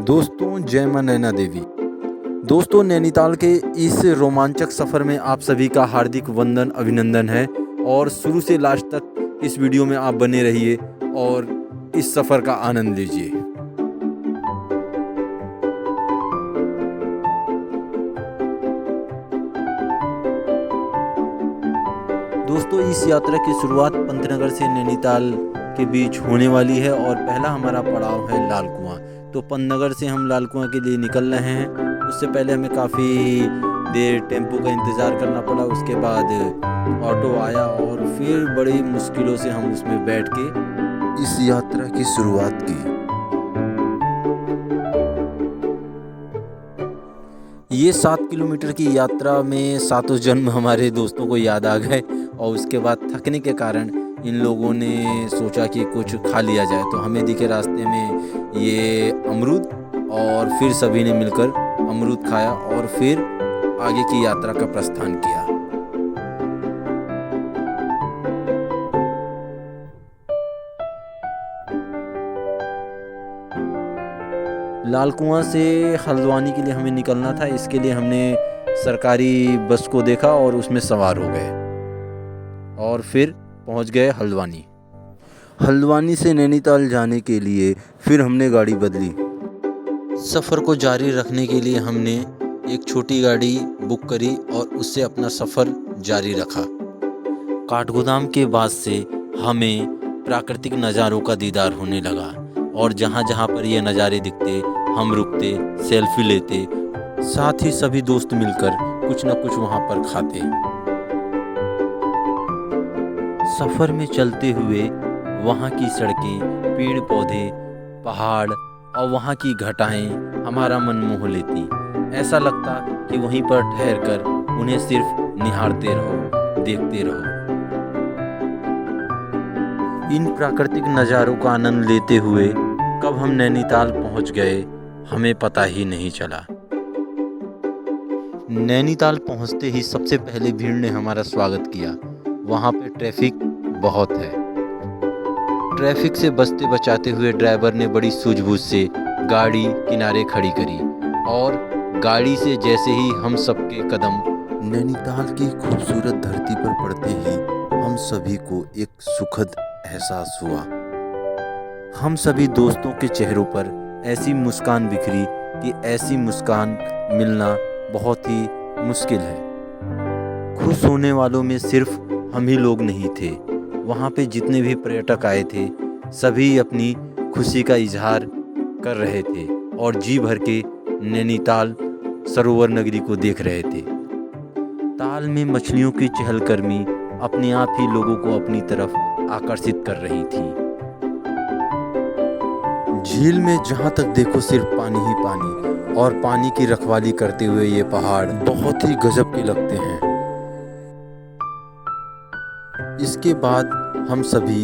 दोस्तों, जय मां नैना देवी। दोस्तों, नैनीताल के इस रोमांचक सफ़र में आप सभी का हार्दिक वंदन अभिनंदन है और शुरू से लास्ट तक इस वीडियो में आप बने रहिए और इस सफ़र का आनंद लीजिए। दोस्तों, इस यात्रा की शुरुआत पंतनगर से नैनीताल के बीच होने वाली है और पहला हमारा पड़ाव है लाल कुआं। तो पंतनगर से हम लाल कुआं के लिए निकल रहे हैं। उससे पहले हमें काफ़ी देर टेम्पो का इंतज़ार करना पड़ा। उसके बाद ऑटो आया और फिर बड़ी मुश्किलों से हम उसमें बैठ के इस यात्रा की शुरुआत की। ये 7 किलोमीटर की यात्रा में सातों जन्म हमारे दोस्तों को याद आ गए और उसके बाद थकने के कारण इन लोगों ने सोचा कि कुछ खा लिया जाए। तो हमें दिखे रास्ते में ये अमरूद और फिर सभी ने मिलकर अमरूद खाया और फिर आगे की यात्रा का प्रस्थान किया। लाल कुआं से हल्द्वानी के लिए हमें निकलना था। इसके लिए हमने सरकारी बस को देखा और उसमें सवार हो गए और फिर पहुंच गए हल्द्वानी। हल्द्वानी से नैनीताल जाने के लिए फिर हमने गाड़ी बदली। सफ़र को जारी रखने के लिए हमने एक छोटी गाड़ी बुक करी और उससे अपना सफ़र जारी रखा। काठगोदाम के बाद से हमें प्राकृतिक नज़ारों का दीदार होने लगा और जहाँ जहाँ पर ये नज़ारे दिखते हम रुकते, सेल्फी लेते, साथ ही सभी दोस्त मिलकर कुछ न कुछ वहाँ पर खाते। सफ़र में चलते हुए वहाँ की सड़कें, पेड़ पौधे, पहाड़ और वहाँ की घटाएं हमारा मन मोह लेती। ऐसा लगता कि वहीं पर ठहरकर उन्हें सिर्फ निहारते रहो, देखते रहो। इन प्राकृतिक नज़ारों का आनंद लेते हुए कब हम नैनीताल पहुँच गए हमें पता ही नहीं चला। नैनीताल पहुँचते ही सबसे पहले भीड़ ने हमारा स्वागत किया। वहाँ पे ट्रैफिक बहुत है। ट्रैफिक से बचते बचाते हुए ड्राइवर ने बड़ी सूझबूझ से गाड़ी किनारे खड़ी करी और गाड़ी से जैसे ही हम सबके कदम नैनीताल की खूबसूरत धरती पर पड़ते ही हम सभी को एक सुखद एहसास हुआ। हम सभी दोस्तों के चेहरों पर ऐसी मुस्कान बिखरी कि ऐसी मुस्कान मिलना बहुत ही मुश्किल है। खुश होने वालों में सिर्फ हम ही लोग नहीं थे। वहाँ पे जितने भी पर्यटक आए थे सभी अपनी खुशी का इजहार कर रहे थे और जी भर के नैनीताल सरोवर नगरी को देख रहे थे। ताल में मछलियों की चहलकदमी अपने आप ही लोगों को अपनी तरफ आकर्षित कर रही थी। झील में जहाँ तक देखो सिर्फ पानी ही पानी और पानी की रखवाली करते हुए ये पहाड़ बहुत ही गजब के लगते हैं। इसके बाद हम सभी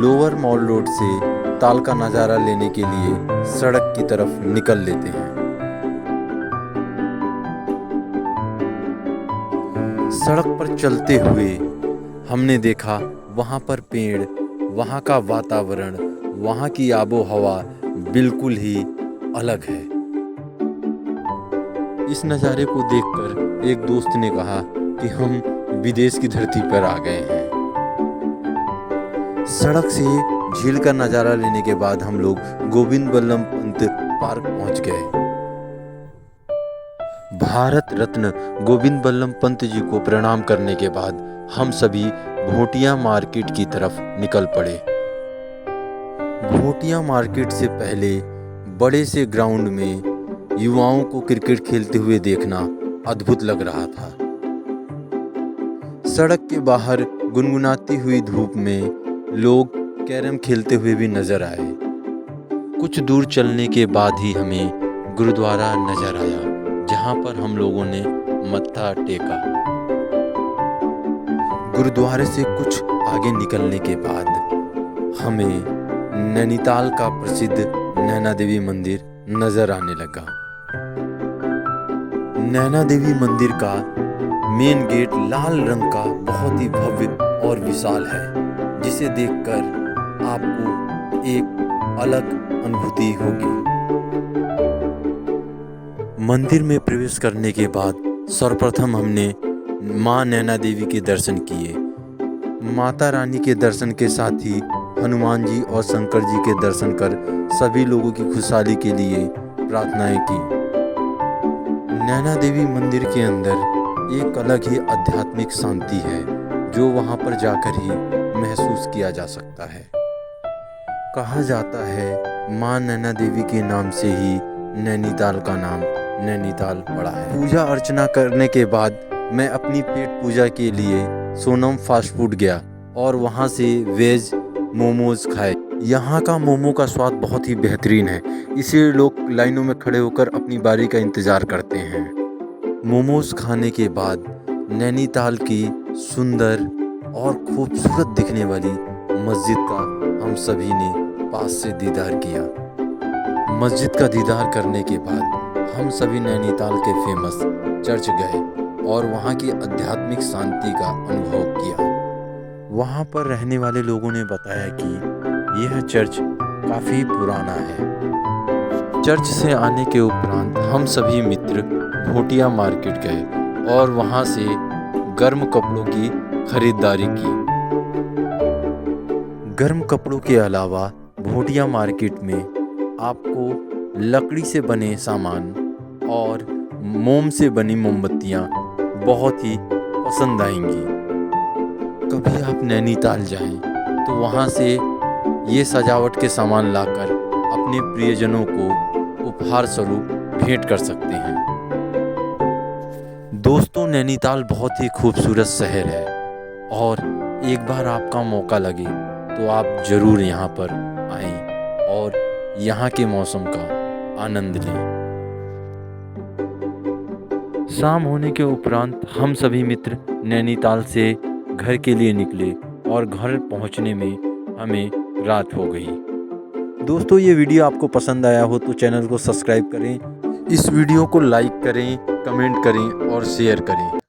लोअर मॉल रोड से ताल का नज़ारा लेने के लिए सड़क की तरफ निकल लेते हैं। सड़क पर चलते हुए हमने देखा वहाँ पर पेड़, वहाँ का वातावरण, वहाँ की आबो हवा बिल्कुल ही अलग है। इस नज़ारे को देखकर एक दोस्त ने कहा कि हम विदेश की धरती पर आ गए हैं। सड़क से झील का नज़ारा लेने के बाद हम लोग गोविंद बल्लभ पंत पार्क पहुंच गए। भारत रत्न गोविंद बल्लभ पंत जी को प्रणाम करने के बाद हम सभी भोटिया मार्केट की तरफ निकल पड़े। भोटिया मार्केट से पहले बड़े से ग्राउंड में युवाओं को क्रिकेट खेलते हुए देखना अद्भुत लग रहा था। सड़क के बाहर गुनगुनाती हुई धूप में लोग कैरम खेलते हुए भी नजर आए। कुछ दूर चलने के बाद ही हमें गुरुद्वारा नजर आया जहां पर हम लोगों ने मत्था टेका। गुरुद्वारे से कुछ आगे निकलने के बाद हमें नैनीताल का प्रसिद्ध नैना देवी मंदिर नजर आने लगा। नैना देवी मंदिर का मेन गेट लाल रंग का बहुत ही भव्य और विशाल है, जिसे देखकर आपको एक अलग अनुभूति होगी। मंदिर में प्रवेश करने के बाद सर्वप्रथम हमने मां नैना देवी के दर्शन किए। माता रानी के दर्शन के साथ ही हनुमान जी और शंकर जी के दर्शन कर सभी लोगों की खुशहाली के लिए प्रार्थनाएं की। नैना देवी मंदिर के अंदर एक अलग ही आध्यात्मिक शांति है जो वहां पर जाकर ही महसूस किया जा सकता है। कहा जाता है मां नैना देवी के नाम से ही नैनीताल का नाम नैनीताल पड़ा है। पूजा अर्चना करने के बाद मैं अपनी पेट पूजा के लिए सोनम फास्ट फूड गया और वहां से वेज मोमोज खाए। यहाँ का मोमो का स्वाद बहुत ही बेहतरीन है, इसलिए लोग लाइनों में खड़े होकर अपनी बारी का इंतज़ार करते हैं। मोमोज खाने के बाद नैनीताल की सुंदर और खूबसूरत दिखने वाली मस्जिद का हम सभी ने पास से दीदार किया। मस्जिद का दीदार करने के बाद हम सभी नैनीताल के फेमस चर्च गए और वहाँ की आध्यात्मिक शांति का अनुभव किया। वहाँ पर रहने वाले लोगों ने बताया कि यह चर्च काफ़ी पुराना है। चर्च से आने के उपरांत हम सभी मित्र भोटिया मार्केट गए और वहाँ से गर्म कपड़ों की खरीदारी की। गर्म कपड़ों के अलावा भोटिया मार्केट में आपको लकड़ी से बने सामान और मोम से बनी मोमबत्तियाँ बहुत ही पसंद आएंगी। कभी आप नैनीताल जाएं तो वहाँ से ये सजावट के सामान लाकर अपने प्रियजनों को उपहार स्वरूप भेंट कर सकते हैं। दोस्तों, नैनीताल बहुत ही खूबसूरत शहर है और एक बार आपका मौका लगे तो आप ज़रूर यहाँ पर आएं और यहाँ के मौसम का आनंद लें। शाम होने के उपरांत हम सभी मित्र नैनीताल से घर के लिए निकले और घर पहुंचने में हमें रात हो गई। दोस्तों, ये वीडियो आपको पसंद आया हो तो चैनल को सब्सक्राइब करें, इस वीडियो को लाइक करें, कमेंट करें और शेयर करें।